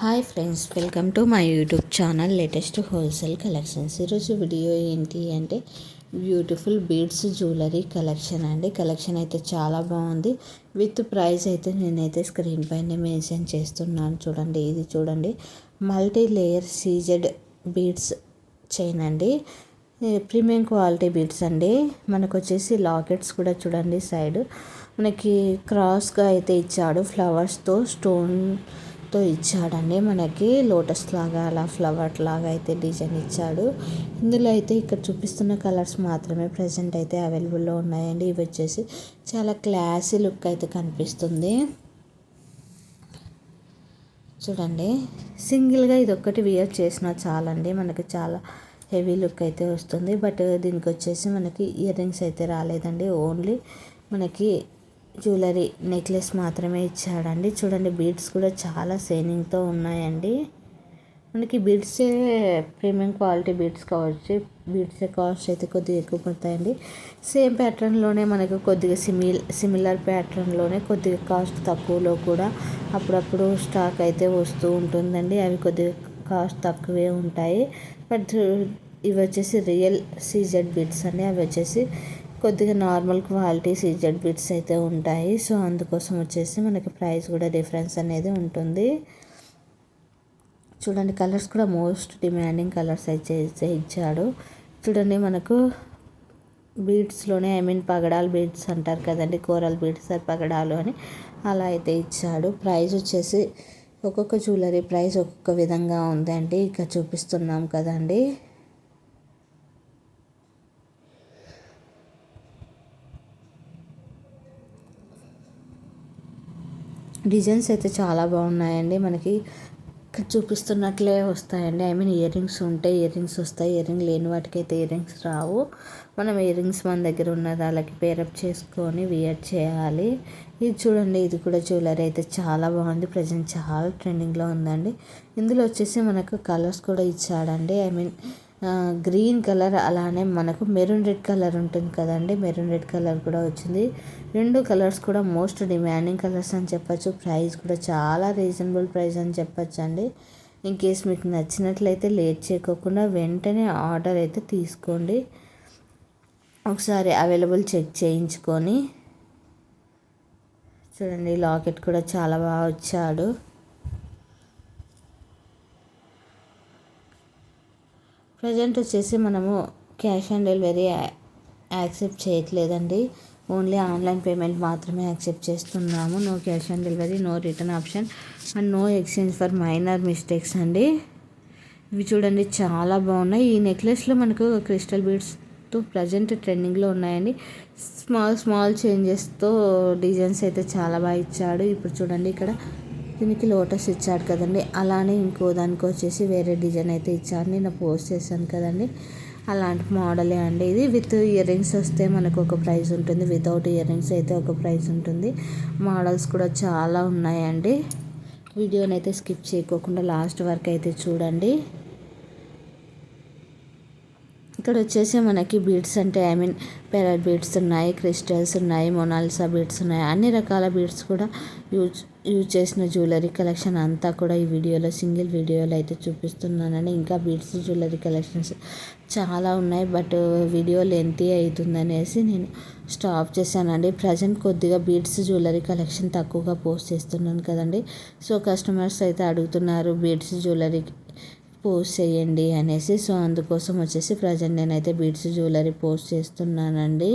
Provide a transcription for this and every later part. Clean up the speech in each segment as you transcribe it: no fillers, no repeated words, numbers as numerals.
Hi friends, welcome to my YouTube channel latest wholesale collections. ఈరోజు video ఏంటి అంటే beautiful beads jewellery collection అండి. Collection అయితే చాలా బాగుంది. విత్ ప్రైస్ అయితే నేనైతే స్క్రీన్ పైన మెన్షన్ చేస్తున్నాను. చూడండి, ఇది చూడండి, multi layer CZ beads chain అండి. ప్రీమియం క్వాలిటీ బీడ్స్ అండి. మనకు వచ్చేసి లాకెట్స్ కూడా చూడండి, సైడ్ మనకి క్రాస్గా అయితే ఇచ్చాడు, ఫ్లవర్స్తో స్టోన్తో ఇచ్చాడండి. మనకి లోటస్ లాగా అలా ఫ్లవర్ లాగా అయితే డిజైన్ ఇచ్చాడు. ఇందులో అయితే ఇక్కడ చూపిస్తున్న కలర్స్ మాత్రమే ప్రజెంట్ అయితే అవైలబుల్లో ఉన్నాయండి. ఇవి వచ్చేసి చాలా క్లాసీ లుక్ అయితే కనిపిస్తుంది. చూడండి, సింగిల్గా ఇది ఒక్కటి వియర్ చేసినా చాలండి, మనకి చాలా హెవీ లుక్ అయితే వస్తుంది. బట్ దీనికి వచ్చేసి మనకి ఇయర్ రింగ్స్ అయితే రాలేదండి, ఓన్లీ మనకి జ్యువెలరీ నెక్లెస్ మాత్రమే ఇచ్చాడండి. చూడండి, బీడ్స్ కూడా చాలా షైనింగ్తో ఉన్నాయండి. మనకి బీడ్సే ప్రీమియం క్వాలిటీ బీడ్స్ కావచ్చు. బీడ్సే కాస్ట్ అయితే కొద్దిగా ఎక్కువ పడతాయండి. సేమ్ ప్యాటర్న్లోనే మనకు కొద్దిగా సిమిలర్ ప్యాటర్న్లోనే కొద్దిగా కాస్ట్ తక్కువలో కూడా అప్పుడప్పుడు స్టాక్ అయితే వస్తూ ఉంటుందండి. అవి కొద్దిగా కాస్ట్ తక్కువే ఉంటాయి. బట్ ఇవి వచ్చేసి రియల్ సీజెడ్ బీడ్స్ అండి. అవి వచ్చేసి కొద్దిగా నార్మల్ క్వాలిటీ సీజెడ్ బీడ్స్ అయితే ఉంటాయి. సో అందుకోసం వచ్చేసి మనకి ప్రైస్ కూడా డిఫరెన్స్ అనేది ఉంటుంది. చూడండి, కలర్స్ కూడా మోస్ట్ డిమాండింగ్ కలర్స్ అయితే ఇచ్చాడు. చూడండి, మనకు బీడ్స్లోనే పగడాల్ బీడ్స్ అంటారు కదండి, కోరల్ బీడ్స్ పగడాలు అని అలా అయితే ఇచ్చాడు. ప్రైస్ వచ్చేసి ఒక్కొక్క జ్యువెలరీ ప్రైస్ ఒక్కొక్క విధంగా ఉందండి. ఇక చూపిస్తున్నాం కదండి. డిజైన్స్ అయితే చాలా బాగున్నాయండి. మనకి చూపిస్తున్నట్లే వస్తాయండి. ఇయర్ రింగ్స్ ఉంటే ఇయర్ రింగ్స్ వస్తాయి. ఇయర్ రింగ్ లేని వాటికి అయితే ఇయర్ రింగ్స్ రావు. మనం ఇయర్ రింగ్స్ మన దగ్గర ఉన్న వాళ్ళకి పేరప్ చేసుకొని వియర్ చేయాలి. ఇది చూడండి, ఇది కూడా జ్యువెలరీ అయితే చాలా బాగుంది. ప్రజెంట్ చాలా ట్రెండింగ్లో ఉందండి. ఇందులో వచ్చేసి మనకు కలర్స్ కూడా ఇచ్చాడండి. గ్రీన్ కలర్, అలానే మనకు మెరూన్ రెడ్ కలర్ ఉంటుంది కదండి, మెరూన్ రెడ్ కలర్ కూడా వచ్చింది. రెండు కలర్స్ కూడా మోస్ట్ డిమాండింగ్ కలర్స్ అని చెప్పచ్చు. ప్రైస్ కూడా చాలా రీజనబుల్ ప్రైస్ అని చెప్పచ్చు అండి. ఇన్ కేస్ మీకు నచ్చినట్లయితే లేట్ చేయకోకుండా వెంటనే ఆర్డర్ అయితే తీసుకోండి. ఒకసారి అవైలబుల్ చెక్ చేయించుకొని. చూడండి, లాకెట్ కూడా చాలా బాగా వచ్చాడు. ప్రజెంట్ వచ్చేసి మనము క్యాష్ ఆన్ డెలివరీ యాక్సెప్ట్ చేయట్లేదండి. ఓన్లీ ఆన్లైన్ పేమెంట్ మాత్రమే యాక్సెప్ట్ చేస్తున్నాము. No cash on delivery, no return option and no exchange for minor mistakes అండి. ఇవి చూడండి, చాలా బాగున్నాయి. ఈ నెక్లెస్లో మనకు క్రిస్టల్ బీడ్స్తో ప్రజెంట్ ట్రెండింగ్లో ఉన్నాయండి. స్మాల్ చేంజెస్తో డిజైన్స్ అయితే చాలా బాగా ఇచ్చాడు. ఇప్పుడు చూడండి, ఇక్కడ దీనికి లోటస్ ఇచ్చాడు కదండి, అలానే ఇంకో దానికి వచ్చేసి వేరే డిజైన్ అయితే ఇచ్చాడు. నేను పోస్ట్ చేశాను కదండి, అలాంటి మోడలే అండి ఇది. విత్ ఇయర్ రింగ్స్ వస్తే మనకు ఒక ప్రైస్ ఉంటుంది, వితౌట్ ఇయర్ రింగ్స్ అయితే ఒక ప్రైస్ ఉంటుంది. మోడల్స్ కూడా చాలా ఉన్నాయండి. వీడియోని అయితే స్కిప్ చేయకోకుండా లాస్ట్ వరకు అయితే చూడండి. ఇక్కడ వచ్చేసి మనకి బీడ్స్ అంటే పెరల్ బీడ్స్ ఉన్నాయి, క్రిస్టల్స్ ఉన్నాయి, మొనాలిసా బీడ్స్ ఉన్నాయి. అన్ని రకాల బీడ్స్ కూడా యూజ్ చేసిన జ్యువెలరీ కలెక్షన్ అంతా కూడా ఈ వీడియోలో సింగిల్ వీడియోలో అయితే చూపిస్తున్నానండి. ఇంకా బీడ్స్ జ్యువెలరీ కలెక్షన్స్ చాలా ఉన్నాయి. బట్ వీడియో లెంతీ అవుతుందనేసి నేను స్టాప్ చేశానండి. ప్రజెంట్ కొద్దిగా బీడ్స్ జ్యువెలరీ కలెక్షన్ తక్కువగా పోస్ట్ చేస్తున్నాను కదండి. సో కస్టమర్స్ అయితే అడుగుతున్నారు బీడ్స్ జ్యువెలరీ పోస్ట్ చేయండి అనేసి. సో అందుకోసం వచ్చేసి ప్రజెంట్ నేనైతే బీడ్స్ జ్యువెలరీ పోస్ట్ చేస్తున్నానండి.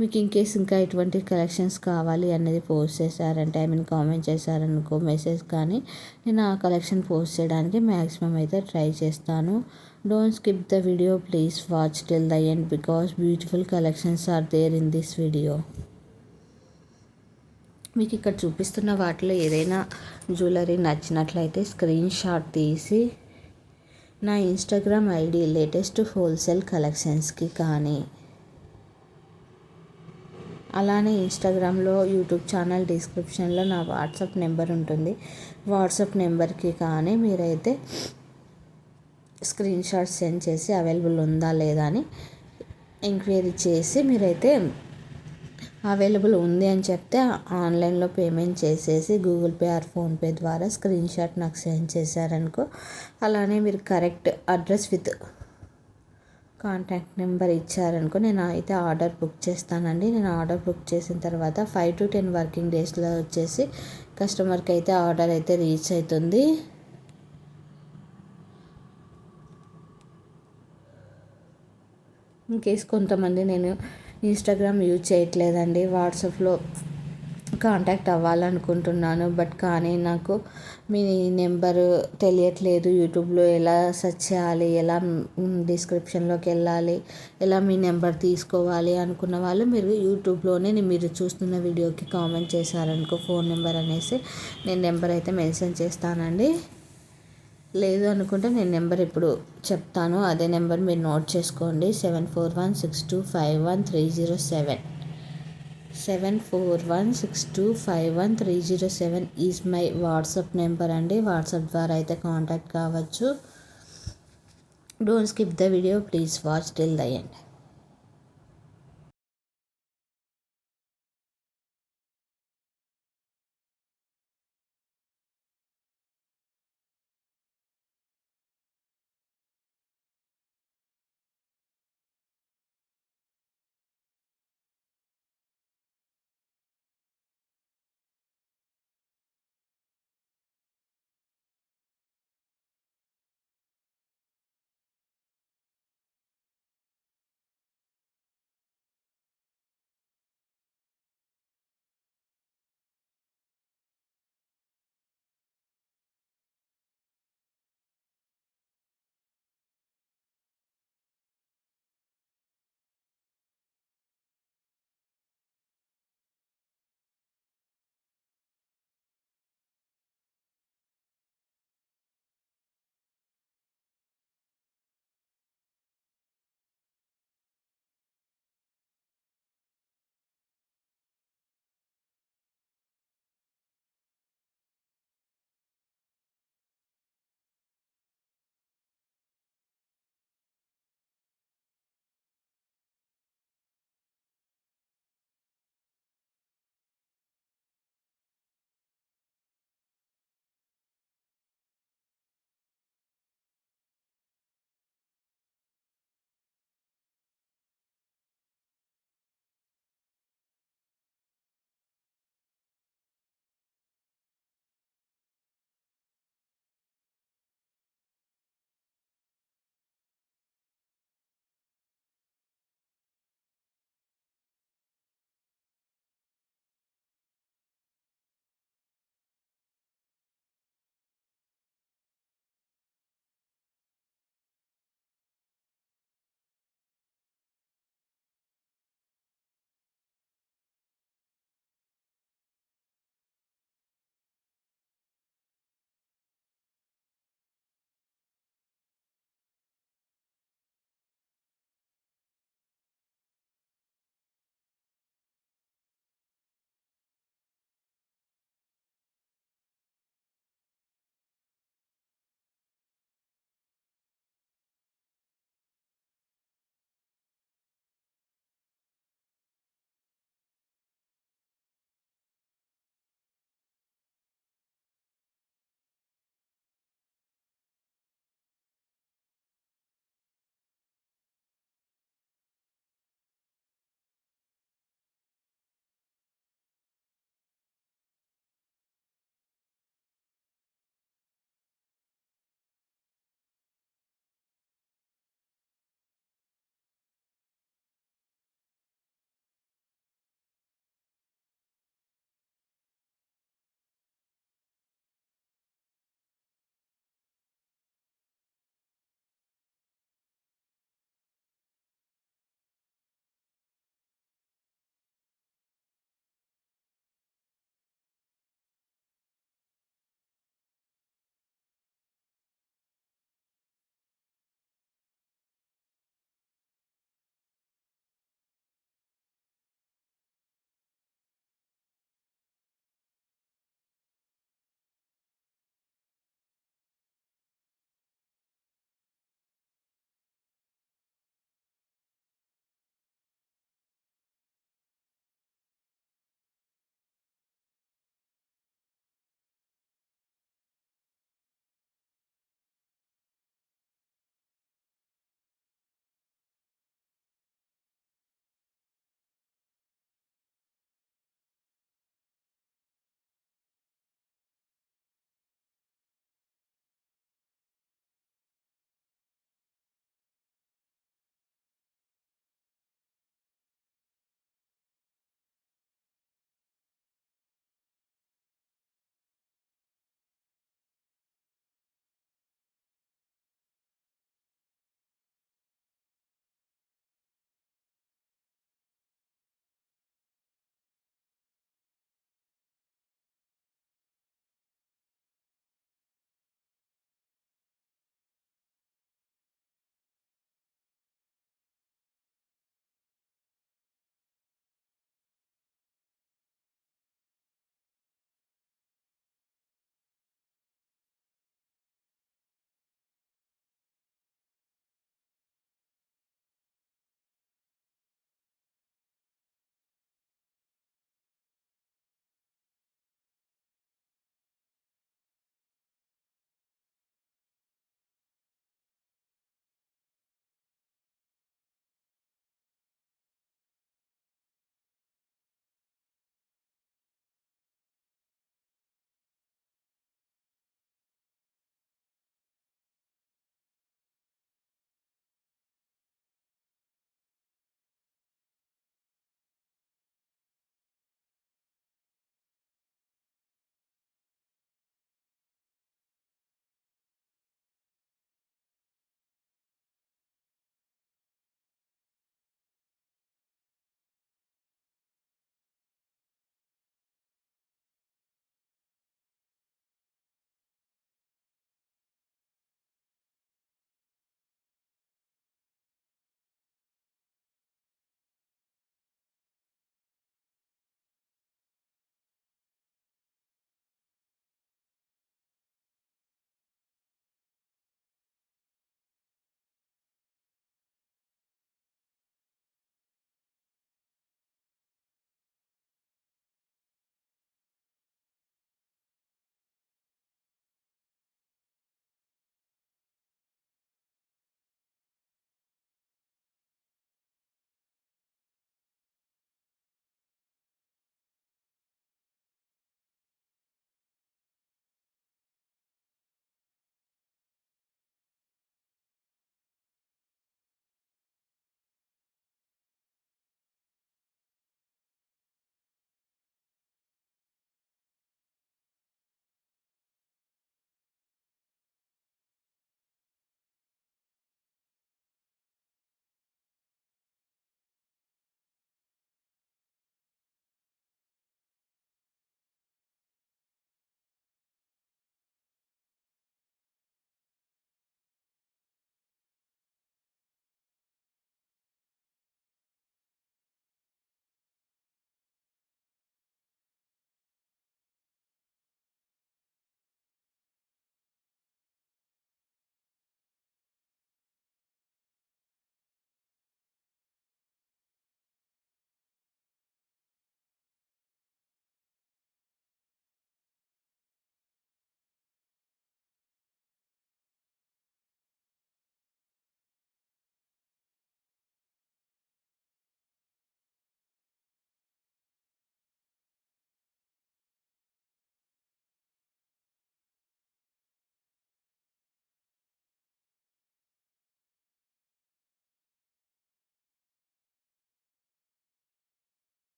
మీకు ఇన్కేస్ ఇంకా ఎటువంటి కలెక్షన్స్ కావాలి అనేది పోస్ట్ చేశారంటే కామెంట్ చేశారనుకో, మెసేజ్ కానీ, నేను ఆ కలెక్షన్ పోస్ట్ చేయడానికి మ్యాక్సిమం అయితే ట్రై చేస్తాను. Don't skip the video, please watch till the end because beautiful collections are there in this video. మీకు ఇక్కడ చూపిస్తున్న వాటిలో ఏదైనా జ్యువెలరీ నచ్చినట్లయితే స్క్రీన్ షాట్ తీసి నా ఇన్స్టాగ్రామ్ ఐడి లేటెస్ట్ హోల్సేల్ కలెక్షన్స్కి కానీ, అలానే ఇన్స్టాగ్రామ్లో యూట్యూబ్ ఛానల్ డిస్క్రిప్షన్లో నా వాట్సాప్ నెంబర్ ఉంటుంది. వాట్సాప్ నెంబర్కి కానీ మీరైతే స్క్రీన్ షాట్ సెండ్ చేసి అవైలబుల్ ఉందా లేదా అని ఎంక్వైరీ చేసి మీరైతే అవైలబుల్ ఉంది అని చెప్తే ఆన్లైన్లో పేమెంట్ చేసేసి గూగుల్ పే ఆర్ ఫోన్పే ద్వారా స్క్రీన్ షాట్ నాకు సెండ్ చేశారనుకో, అలానే మీరు correct address with contact number ఇచ్చారనుకో, నేను అయితే ఆర్డర్ బుక్ చేస్తానండి. నేను ఆర్డర్ బుక్ చేసిన తర్వాత 5 to 10 వర్కింగ్ డేస్లో వచ్చేసి కస్టమర్కి అయితే ఆర్డర్ అయితే రీచ్ అవుతుంది. ఇన్కేస్ కొంతమంది నేను ఇన్స్టాగ్రామ్ యూజ్ చేయట్లేదండి, వాట్సాప్లో కాంటాక్ట్ అవ్వాలనుకుంటున్నాను, బట్ కానీ నాకు మీ నెంబరు తెలియట్లేదు, యూట్యూబ్లో ఎలా సెర్చ్ చేయాలి, ఎలా డిస్క్రిప్షన్లోకి వెళ్ళాలి, ఎలా మీ నెంబర్ తీసుకోవాలి అనుకున్న వాళ్ళు మీరు యూట్యూబ్లోనే మీరు చూస్తున్న వీడియోకి కామెంట్ చేశారనుకో ఫోన్ నెంబర్ అనేసి, నేను నెంబర్ అయితే మెన్షన్ చేస్తానండి. లేదు అనుకుంటే నేను నెంబర్ ఇప్పుడు చెప్తాను, అదే నెంబర్ మీరు నోట్ చేసుకోండి. 7416251307 7416251307 ఈజ్ మై వాట్సాప్ నెంబర్ అండి. వాట్సాప్ ద్వారా అయితే కాంటాక్ట్ కావచ్చు. Don't skip the video, please watch till the end.